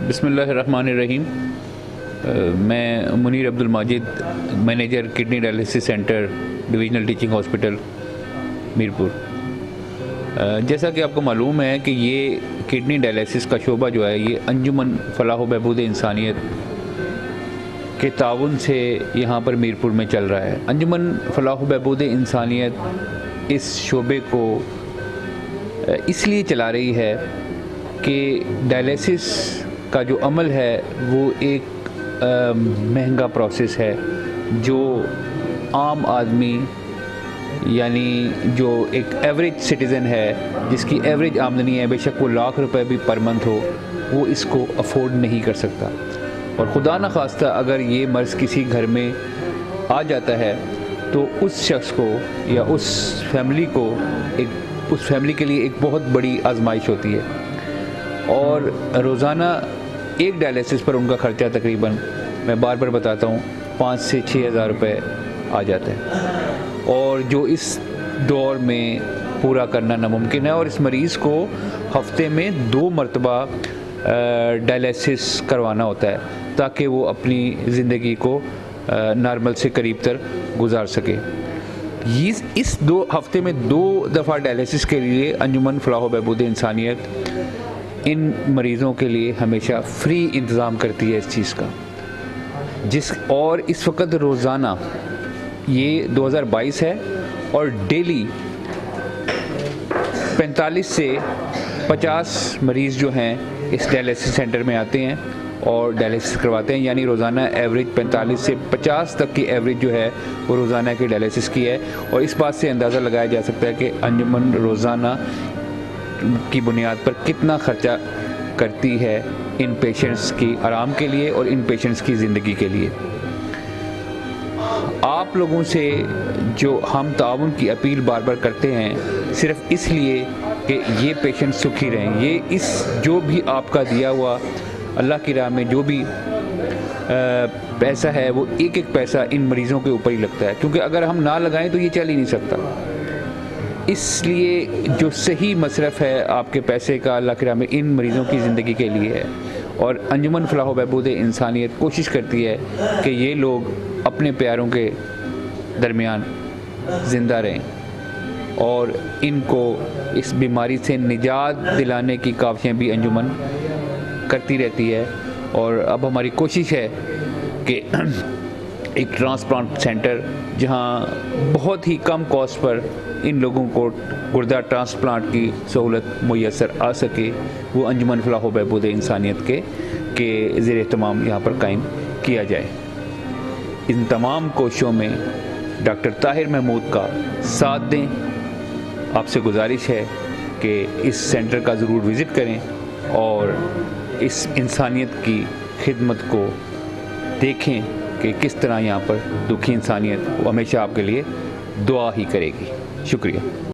بسم اللہ الرحمن الرحیم۔ میں Munir Abdul Majid, manager kidney dialysis centre, divisional teaching hospital Mirpur. جیسا کہ آپ کو معلوم ہے کہ یہ کڈنی ڈائلسس کا شعبہ جو ہے یہ انجمن فلاح و بہبود انسانیت کے تعاون سے یہاں پر میرپور میں چل رہا ہے۔ انجمن فلاح و بہبود انسانیت اس شعبے کو اس لیے چلا رہی ہے کہ ڈائلسس کا جو عمل ہے وہ ایک مہنگا پروسیس ہے، جو عام آدمی یعنی جو ایک ایوریج سٹیزن ہے جس کی ایوریج آمدنی ہے، بے شک وہ لاکھ روپے بھی پر منتھ ہو، وہ اس کو افورڈ نہیں کر سکتا۔ اور خدا نخواستہ اگر یہ مرض کسی گھر میں آ جاتا ہے تو اس شخص کو یا اس فیملی کے لیے ایک بہت بڑی آزمائش ہوتی ہے، اور روزانہ ایک ڈائلسس پر ان کا خرچہ تقریباً، میں بار بار بتاتا ہوں، 5 سے 6 ہزار روپے آ جاتا ہے، اور جو اس دور میں پورا کرنا ناممکن ہے۔ اور اس مریض کو ہفتے میں 2 مرتبہ ڈائلسس کروانا ہوتا ہے تاکہ وہ اپنی زندگی کو نارمل سے قریب تر گزار سکے۔ اس 2 ہفتے میں 2 دفعہ ڈائلسس کے لیے انجمن فلاح و بہبود انسانیت ان مریضوں کے لیے ہمیشہ فری انتظام کرتی ہے اس چیز کا، اور اس وقت روزانہ یہ 2022 ہے اور ڈیلی 45 سے 50 مریض جو ہیں اس ڈائلسس سینٹر میں آتے ہیں اور ڈائلسس کرواتے ہیں، یعنی روزانہ ایوریج 45 سے 50 تک کی ایوریج جو ہے وہ روزانہ کی ڈائلسس کی ہے۔ اور اس بات سے اندازہ لگایا جا سکتا ہے کہ انجمن روزانہ کی بنیاد پر کتنا خرچہ کرتی ہے ان پیشنٹس کی آرام کے لیے اور ان پیشنٹس کی زندگی کے لیے۔ آپ لوگوں سے جو ہم تعاون کی اپیل بار بار کرتے ہیں، صرف اس لیے کہ یہ پیشنٹ سکھی رہیں، یہ جو بھی آپ کا دیا ہوا اللہ کی راہ میں جو بھی پیسہ ہے وہ ایک پیسہ ان مریضوں کے اوپر ہی لگتا ہے، کیونکہ اگر ہم نہ لگائیں تو یہ چل ہی نہیں سکتا۔ اس لیے جو صحیح مصرف ہے آپ کے پیسے کا اللہ کی راہ میں ان مریضوں کی زندگی کے لیے ہے، اور انجمن فلاح و بہبود انسانیت کوشش کرتی ہے کہ یہ لوگ اپنے پیاروں کے درمیان زندہ رہیں اور ان کو اس بیماری سے نجات دلانے کی کاوشیں بھی انجمن کرتی رہتی ہے۔ اور اب ہماری کوشش ہے کہ ایک ٹرانسپلانٹ سینٹر جہاں بہت ہی کم کاسٹ پر ان لوگوں کو گردہ ٹرانسپلانٹ کی سہولت میسر آ سکے، وہ انجمن فلاح و بہبود انسانیت کے زیر اہتمام یہاں پر قائم کیا جائے۔ ان تمام کوششوں میں ڈاکٹر طاہر محمود کا ساتھ دیں۔ آپ سے گزارش ہے کہ اس سینٹر کا ضرور وزٹ کریں اور اس انسانیت کی خدمت کو دیکھیں کہ کس طرح یہاں پر دکھی انسانیت وہ ہمیشہ آپ کے لیے دعا ہی کرے گی۔ شکریہ۔